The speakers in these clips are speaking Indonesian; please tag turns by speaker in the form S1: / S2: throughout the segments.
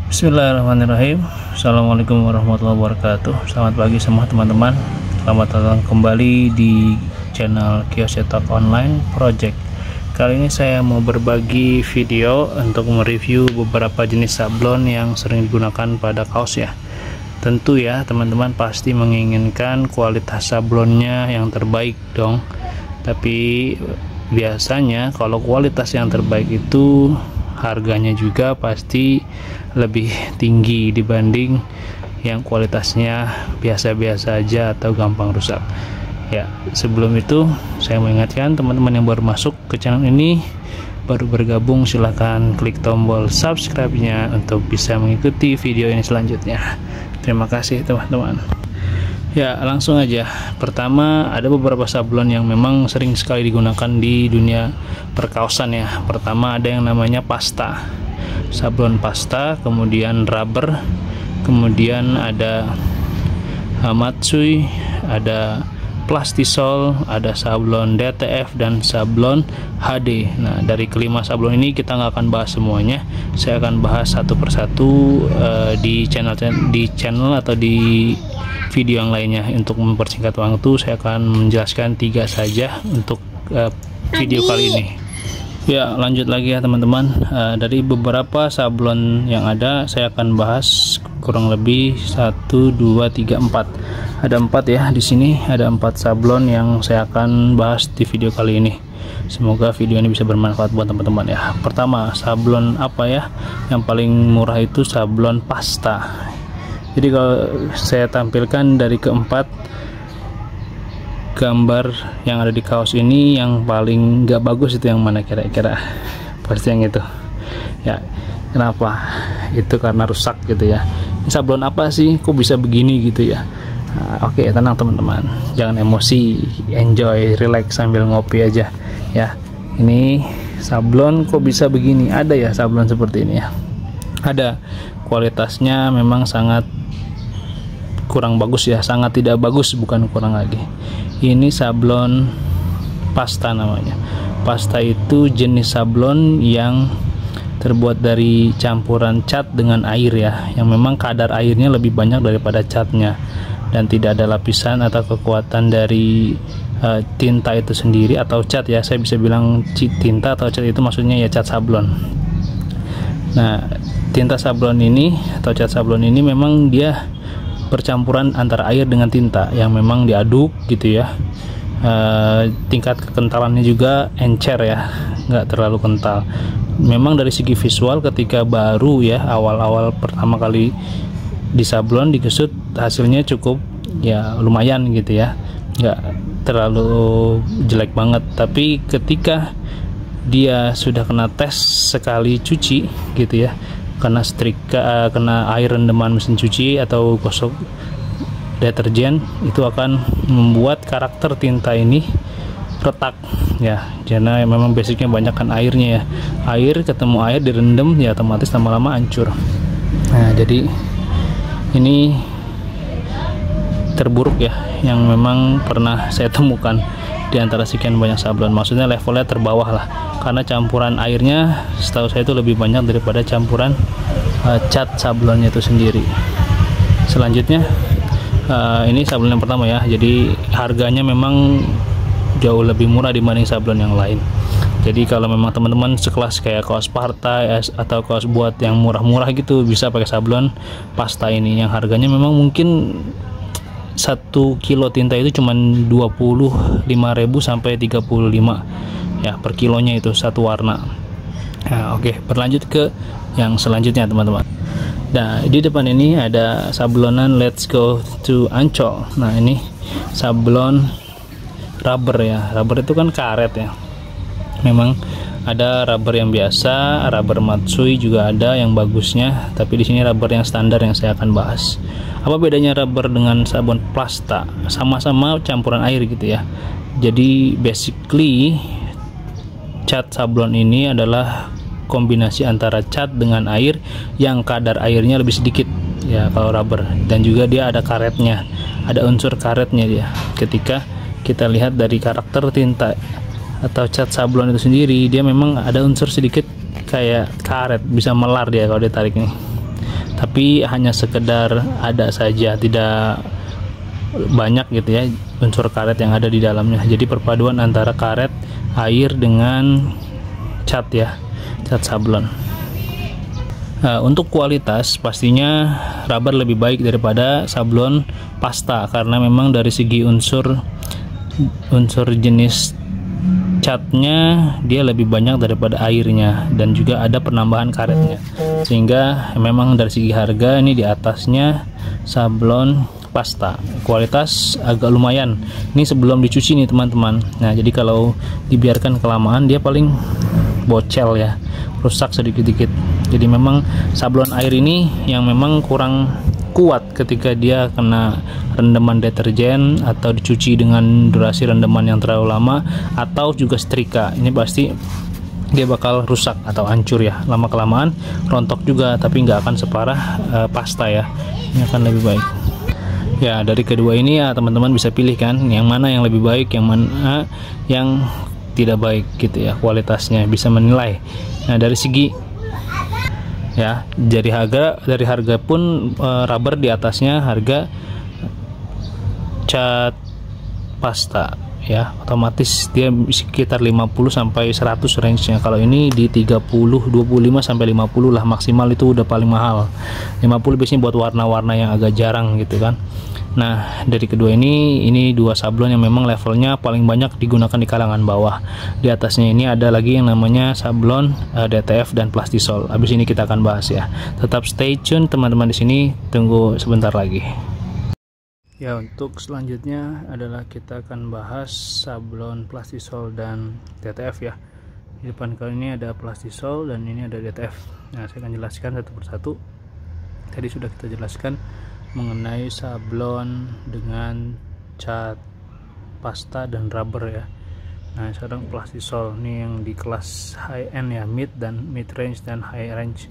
S1: Bismillahirrahmanirrahim. Assalamualaikum warahmatullahi wabarakatuh. Selamat pagi semua teman-teman. Selamat datang kembali di channel Kios Cetak Online Project. Kali ini saya mau berbagi video untuk mereview beberapa jenis sablon yang sering digunakan pada kaos ya. Tentu ya teman-teman pasti menginginkan kualitas sablonnya yang terbaik dong. Tapi biasanya kalau kualitas yang terbaik itu harganya juga pasti lebih tinggi dibanding yang kualitasnya biasa-biasa aja atau gampang rusak ya. Sebelum itu saya mau ingatkan teman-teman yang baru masuk ke channel ini, baru bergabung, silahkan klik tombol subscribe-nya untuk bisa mengikuti video ini selanjutnya. Terima kasih teman-teman. Ya, langsung aja. Pertama, ada beberapa sablon yang memang sering sekali digunakan di dunia perkaosan ya. Pertama ada yang namanya pasta, sablon pasta, kemudian rubber, kemudian ada Matsui, ada Plastisol, ada sablon DTF dan sablon HD. Nah, dari kelima sablon ini kita nggak akan bahas semuanya. Saya akan bahas satu persatu di channel atau di video yang lainnya. Untuk mempersingkat waktu, saya akan menjelaskan 3 saja untuk video kali ini. Ya, lanjut lagi ya teman-teman. Dari beberapa sablon yang ada, saya akan bahas kurang lebih 1, 2, 3, 4. Ada 4 ya di sini. Ada 4 sablon yang saya akan bahas di video kali ini. Semoga video ini bisa bermanfaat buat teman-teman ya. Pertama, sablon apa ya? Yang paling murah itu sablon pasta. Jadi kalau saya tampilkan dari keempat gambar yang ada di kaos ini, yang paling nggak bagus itu yang mana kira-kira? Pasti yang itu ya. Kenapa? Itu karena rusak gitu ya. Ini sablon apa sih, kok bisa begini gitu ya? Oke, tenang teman-teman, jangan emosi, enjoy, relax sambil ngopi aja ya. Ini sablon kok bisa begini? Ada ya sablon seperti ini ya, ada. Kualitasnya memang sangat kurang bagus ya, sangat tidak bagus, bukan kurang lagi. Ini sablon pasta namanya. Pasta itu jenis sablon yang terbuat dari campuran cat dengan air ya, yang memang kadar airnya lebih banyak daripada catnya, dan tidak ada lapisan atau kekuatan dari tinta itu sendiri atau cat ya. Saya bisa bilang tinta atau cat itu maksudnya ya cat sablon. Nah, tinta sablon ini atau cat sablon ini memang dia percampuran antara air dengan tinta yang memang diaduk gitu ya. Tingkat kekentalannya juga encer ya, nggak terlalu kental. Memang dari segi visual ketika baru ya, awal-awal pertama kali disablon, dikesut, hasilnya cukup ya lumayan gitu ya, nggak terlalu jelek banget. Tapi ketika dia sudah kena tes sekali cuci gitu ya, kena setrika, kena air rendaman mesin cuci atau gosok deterjen, itu akan membuat karakter tinta ini retak ya, karena memang basicnya banyak kan airnya ya. Air ketemu air direndam ya, otomatis lama-lama hancur. Nah, jadi ini terburuk ya yang memang pernah saya temukan di antara sekian banyak sablon. Maksudnya levelnya terbawah lah, karena campuran airnya setahu saya itu lebih banyak daripada campuran cat sablonnya itu sendiri. Selanjutnya ini sablon yang pertama ya, jadi harganya memang jauh lebih murah dibanding sablon yang lain. Jadi kalau memang teman-teman sekelas kayak kaos partai atau kaos buat yang murah-murah gitu, bisa pakai sablon pasta ini yang harganya memang mungkin 1 kilo tinta itu cuman 25.000 sampai 35 ya per kilonya, itu satu warna. Nah, oke, berlanjut ke yang selanjutnya teman-teman. Nah, di depan ini ada sablonan Let's Go to Ancol. Nah, ini sablon rubber ya. Rubber itu kan karet ya. Memang ada rubber yang biasa, rubber Matsui juga ada yang bagusnya, tapi di sini rubber yang standar yang saya akan bahas. Apa bedanya rubber dengan sabun pasta? Sama-sama campuran air gitu ya. Jadi basically cat sablon ini adalah kombinasi antara cat dengan air yang kadar airnya lebih sedikit ya kalau rubber, dan juga dia ada karetnya, ada unsur karetnya dia. Ketika kita lihat dari karakter tinta atau cat sablon itu sendiri, dia memang ada unsur sedikit kayak karet, bisa melar dia kalau ditarik nih. tapi hanya sekedar ada saja, tidak banyak gitu ya unsur karet yang ada di dalamnya. Jadi perpaduan antara karet, air dengan cat ya, cat sablon. Untuk kualitas pastinya rubber lebih baik daripada sablon pasta, karena memang dari segi unsur jenis catnya dia lebih banyak daripada airnya, dan juga ada penambahan karetnya, sehingga memang dari segi harga ini di atasnya sablon pasta. Kualitas agak lumayan. Ini sebelum dicuci nih teman-teman. Nah, jadi kalau dibiarkan kelamaan dia paling bocel ya, rusak sedikit-dikit. Jadi memang sablon air ini yang memang kurang kuat ketika dia kena rendaman deterjen atau dicuci dengan durasi rendaman yang terlalu lama, atau juga setrika. Ini pasti dia bakal rusak atau hancur ya, lama kelamaan rontok juga, tapi nggak akan separah pasta ya. Ini akan lebih baik ya. Dari kedua ini ya teman-teman bisa pilih kan yang mana yang lebih baik, yang mana yang tidak baik gitu ya, kualitasnya bisa menilai. Nah, dari segi ya, dari harga pun rubber di atasnya harga cat pasta ya, otomatis dia sekitar 50 sampai 100 range-nya. Kalau ini di 30, 25 sampai 50 lah maksimal, itu udah paling mahal. 50 biasanya buat warna-warna yang agak jarang gitu kan. Nah, dari kedua ini dua sablon yang memang levelnya paling banyak digunakan di kalangan bawah. Di atasnya ini ada lagi yang namanya sablon DTF dan Plastisol. Habis ini kita akan bahas ya. Tetap stay tune teman-teman di sini, tunggu sebentar lagi. Ya, untuk selanjutnya adalah kita akan bahas sablon Plastisol dan DTF ya. Di depan kali ini ada Plastisol dan ini ada DTF. Nah, saya akan jelaskan satu persatu. Tadi sudah kita jelaskan mengenai sablon dengan cat pasta dan rubber ya. Nah, sekarang Plastisol ini yang di kelas high end ya, mid range dan high range.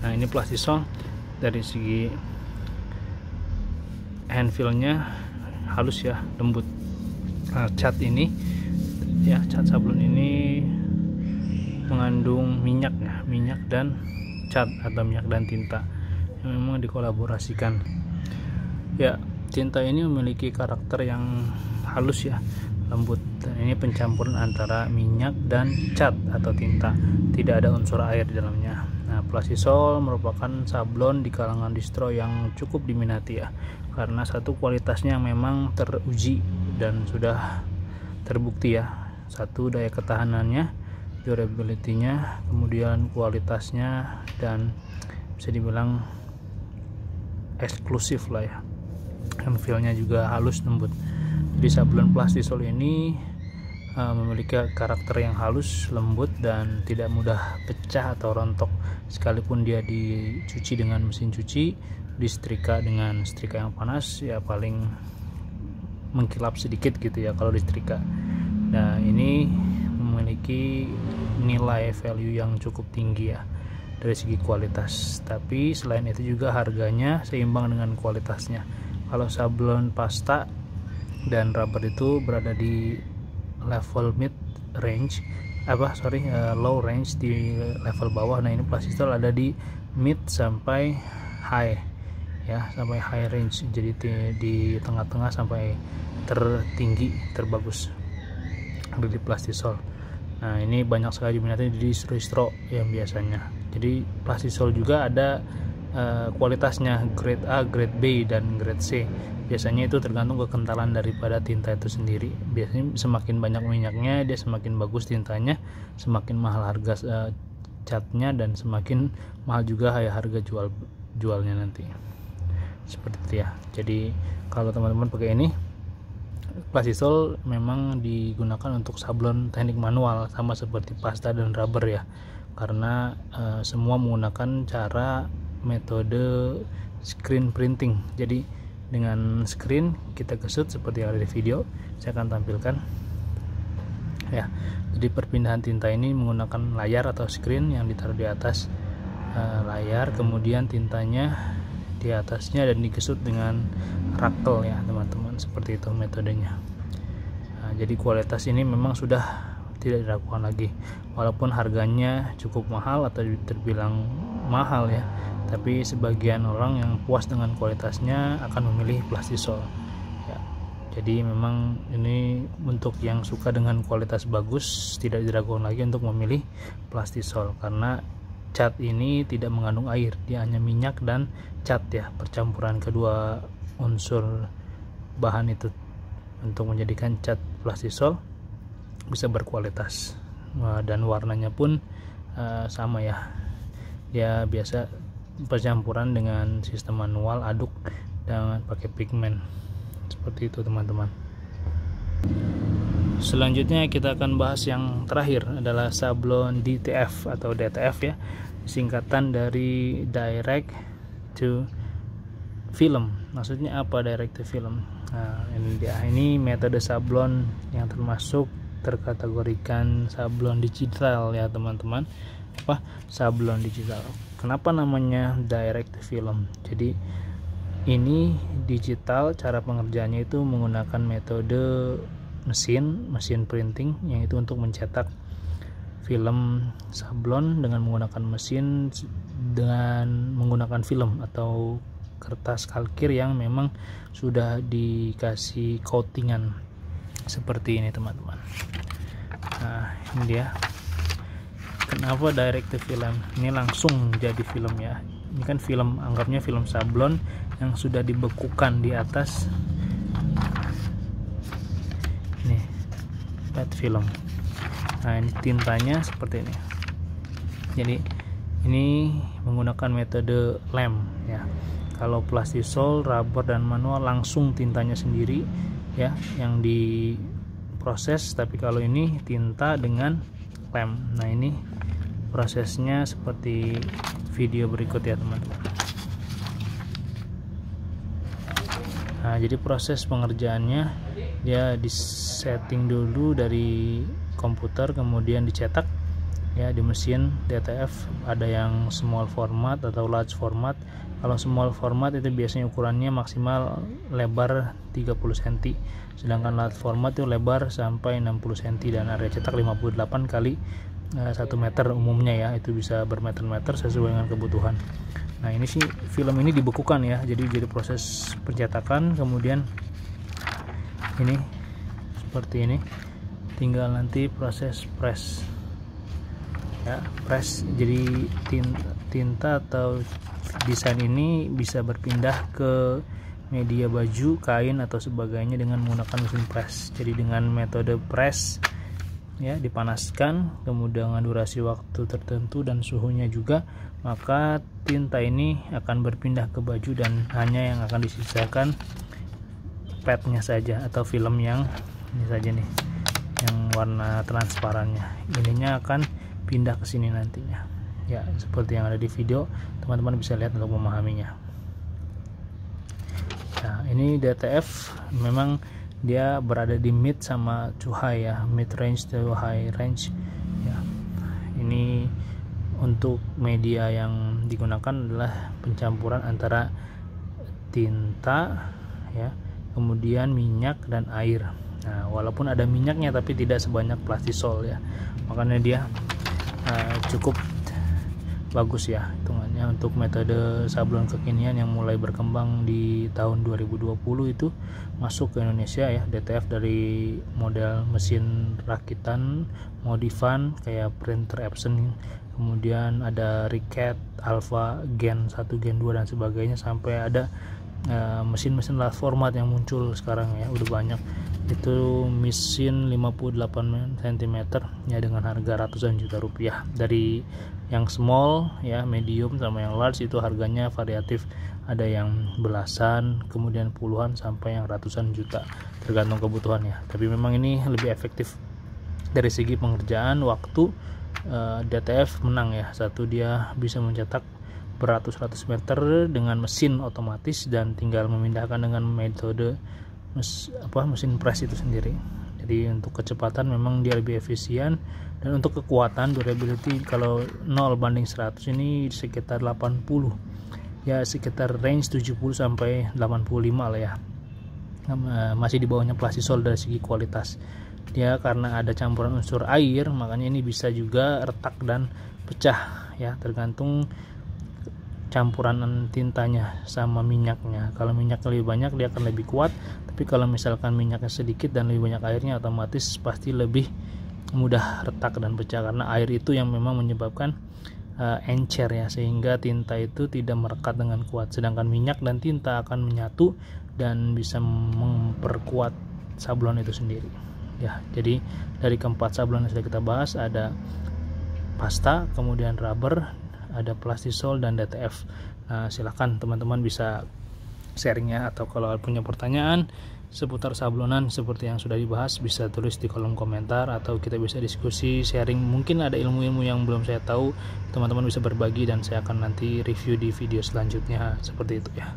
S1: Nah, ini Plastisol dari segi handfeel-nya halus ya, lembut. Nah, cat ini ya, cat sablon ini mengandung minyak ya, minyak dan cat atau minyak dan tinta yang memang dikolaborasikan. Ya, tinta ini memiliki karakter yang halus ya, lembut, dan ini pencampuran antara minyak dan cat atau tinta, tidak ada unsur air di dalamnya. Nah, Plastisol merupakan sablon di kalangan distro yang cukup diminati ya, karena satu kualitasnya yang memang teruji dan sudah terbukti ya. Satu, daya ketahanannya, durability-nya, kemudian kualitasnya, dan bisa dibilang eksklusif lah ya. Handfeel-nya juga halus lembut. Jadi sablon Plastisol ini memiliki karakter yang halus lembut dan tidak mudah pecah atau rontok, sekalipun dia dicuci dengan mesin cuci, disetrika dengan setrika yang panas ya paling mengkilap sedikit gitu ya kalau disetrika. Nah, ini memiliki nilai value yang cukup tinggi ya dari segi kualitas, tapi selain itu juga harganya seimbang dengan kualitasnya. Kalau sablon pasta dan rubber itu berada di level mid range, low range, di level bawah. Nah, ini Plastisol ada di mid sampai high ya, sampai high range, jadi di tengah-tengah sampai tertinggi terbagus ada di Plastisol. Nah, ini banyak sekali diminati di distro yang biasanya. Jadi Plastisol juga ada kualitasnya, grade A, grade B, dan grade C. Biasanya itu tergantung kekentalan daripada tinta itu sendiri. Biasanya semakin banyak minyaknya dia semakin bagus tintanya, semakin mahal harga catnya, dan semakin mahal juga harga jualnya nanti. Seperti itu ya. Jadi kalau teman-teman pakai ini, Plastisol memang digunakan untuk sablon teknik manual sama seperti pasta dan rubber ya, karena semua menggunakan cara metode screen printing. Jadi dengan screen kita gesut seperti yang ada di video, saya akan tampilkan ya. Jadi perpindahan tinta ini menggunakan layar atau screen yang ditaruh di atas layar, kemudian tintanya di atasnya dan digesut dengan raktel ya teman-teman, seperti itu metodenya. Nah, jadi kualitas ini memang sudah tidak diragukan lagi, walaupun harganya cukup mahal atau terbilang mahal ya, tapi sebagian orang yang puas dengan kualitasnya akan memilih Plastisol ya. Jadi memang ini untuk yang suka dengan kualitas bagus tidak diragukan lagi untuk memilih Plastisol, karena cat ini tidak mengandung air, dia hanya minyak dan cat ya, percampuran kedua unsur bahan itu untuk menjadikan cat Plastisol bisa berkualitas. Dan warnanya pun sama ya, dia biasa percampuran dengan sistem manual, aduk dengan pakai pigmen seperti itu teman-teman. Selanjutnya kita akan bahas yang terakhir adalah sablon DTF atau DTF ya, singkatan dari direct to film. Maksudnya apa direct to film? Nah, ini dia, ini metode sablon yang terkategorikan sablon digital ya teman-teman. Apa sablon digital? Kenapa namanya direct to film? Jadi ini digital, cara pengerjaannya itu menggunakan metode mesin printing, yang itu untuk mencetak film sablon dengan menggunakan mesin, dengan menggunakan film atau kertas kalkir yang memang sudah dikasih coatingan seperti ini teman-teman. Nah ini dia, kenapa direct to film, ini langsung jadi film ya. Ini kan film, anggapnya film sablon yang sudah dibekukan di atas nih, pet film. Nah ini tintanya seperti ini. Jadi ini menggunakan metode lem ya. Kalau Plastisol, rubber dan manual langsung tintanya sendiri ya yang diproses, tapi kalau ini tinta dengan lem. Nah ini prosesnya seperti video berikut ya teman-teman. Nah jadi proses pengerjaannya, dia disetting dulu dari komputer, kemudian dicetak ya di mesin DTF. Ada yang small format atau large format. Kalau small format itu biasanya ukurannya maksimal lebar 30 cm, sedangkan large format itu lebar sampai 60 cm dan area cetak 58 kali 1 meter umumnya ya, itu bisa bermeter-meter sesuai dengan kebutuhan. Nah ini sih film ini dibekukan ya, jadi proses pencetakan, kemudian ini seperti ini, tinggal nanti proses press ya, press. Jadi tinta atau desain ini bisa berpindah ke media baju, kain atau sebagainya dengan menggunakan mesin press. Jadi dengan metode press ya, dipanaskan, kemudian dengan durasi waktu tertentu dan suhunya juga, maka tinta ini akan berpindah ke baju dan hanya yang akan disisakan padnya saja atau film yang ini saja nih, yang warna transparannya. Ininya akan pindah ke sini nantinya ya, seperti yang ada di video, teman-teman bisa lihat untuk memahaminya. Nah ini DTF memang dia berada di mid sama to high ya, mid range to high range ya. Ini untuk media yang digunakan adalah pencampuran antara tinta ya, kemudian minyak dan air. Nah walaupun ada minyaknya tapi tidak sebanyak Plastisol ya, makanya dia cukup bagus ya hitungannya untuk metode sablon kekinian yang mulai berkembang di tahun 2020 itu masuk ke Indonesia ya. DTF dari model mesin rakitan, modifan kayak printer Epson, kemudian ada Riket, Alpha, Gen 1, Gen 2 dan sebagainya, sampai ada mesin-mesin large format yang muncul sekarang ya, udah banyak. Itu mesin 58 cm ya dengan harga ratusan juta rupiah. Dari yang small ya, medium sama yang large itu harganya variatif, ada yang belasan, kemudian puluhan sampai yang ratusan juta, tergantung kebutuhannya. Tapi memang ini lebih efektif dari segi pengerjaan waktu. DTF menang ya, satu dia bisa mencetak beratus-ratus meter dengan mesin otomatis dan tinggal memindahkan dengan metode mesin press itu sendiri. Jadi untuk kecepatan memang dia lebih efisien, dan untuk kekuatan durability kalau 0 banding 100 ini sekitar 80 ya, sekitar range 70 sampai 85 lah ya. Masih di bawahnya Plastisol dari segi kualitas. Dia karena ada campuran unsur air, makanya ini bisa juga retak dan pecah ya, tergantung campuran tintanya sama minyaknya. Kalau minyaknya lebih banyak dia akan lebih kuat, tapi kalau misalkan minyaknya sedikit dan lebih banyak airnya, otomatis pasti lebih mudah retak dan pecah, karena air itu yang memang menyebabkan encer ya, sehingga tinta itu tidak merekat dengan kuat, sedangkan minyak dan tinta akan menyatu dan bisa memperkuat sablon itu sendiri ya. Jadi dari keempat sablon yang sudah kita bahas, ada pasta, kemudian rubber, ada plastisol, dan DTF. Nah, silahkan teman-teman bisa sharingnya, atau kalau punya pertanyaan seputar sablonan seperti yang sudah dibahas, bisa tulis di kolom komentar, atau kita bisa diskusi sharing. Mungkin ada ilmu-ilmu yang belum saya tahu, teman-teman bisa berbagi dan saya akan nanti review di video selanjutnya, seperti itu ya.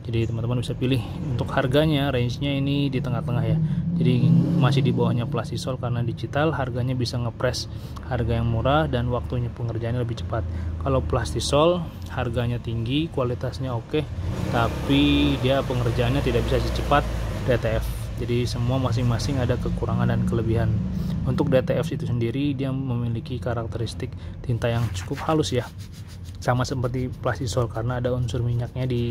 S1: Jadi teman-teman bisa pilih. Untuk harganya, range-nya ini di tengah-tengah ya, jadi masih di bawahnya plastisol, karena digital harganya bisa ngepres harga yang murah dan waktunya pengerjaannya lebih cepat. Kalau plastisol harganya tinggi, kualitasnya oke, tapi dia pengerjaannya tidak bisa secepat DTF. Jadi semua masing-masing ada kekurangan dan kelebihan. Untuk DTF itu sendiri, dia memiliki karakteristik tinta yang cukup halus ya, sama seperti plastisol, karena ada unsur minyaknya di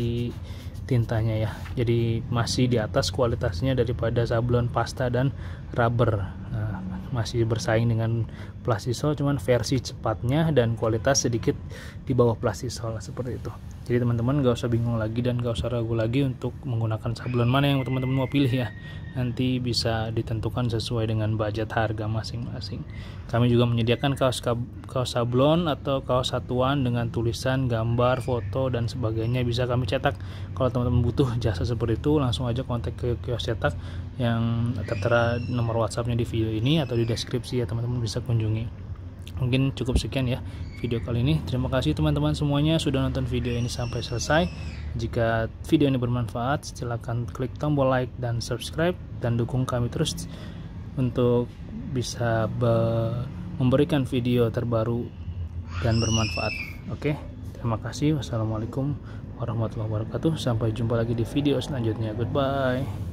S1: tintanya ya. Jadi masih di atas kualitasnya daripada sablon, pasta, dan rubber. Nah, masih bersaing dengan plastisol, cuman versi cepatnya dan kualitas sedikit di bawah plastisol, seperti itu. Jadi teman-teman gak usah bingung lagi dan gak usah ragu lagi untuk menggunakan sablon mana yang teman-teman mau pilih ya. Nanti bisa ditentukan sesuai dengan budget harga masing-masing. Kami juga menyediakan kaos sablon atau kaos satuan dengan tulisan, gambar, foto, dan sebagainya, bisa kami cetak. Kalau teman-teman butuh jasa seperti itu, langsung aja kontak ke kios cetak yang tertera nomor WhatsAppnya di video ini atau di deskripsi ya, teman-teman bisa kunjungi. Mungkin cukup sekian ya video kali ini. Terima kasih teman-teman semuanya sudah nonton video ini sampai selesai. Jika video ini bermanfaat, silakan klik tombol like dan subscribe, dan dukung kami terus untuk bisa memberikan video terbaru dan bermanfaat. Oke, terima kasih. Wassalamualaikum warahmatullahi wabarakatuh. Sampai jumpa lagi di video selanjutnya. Goodbye.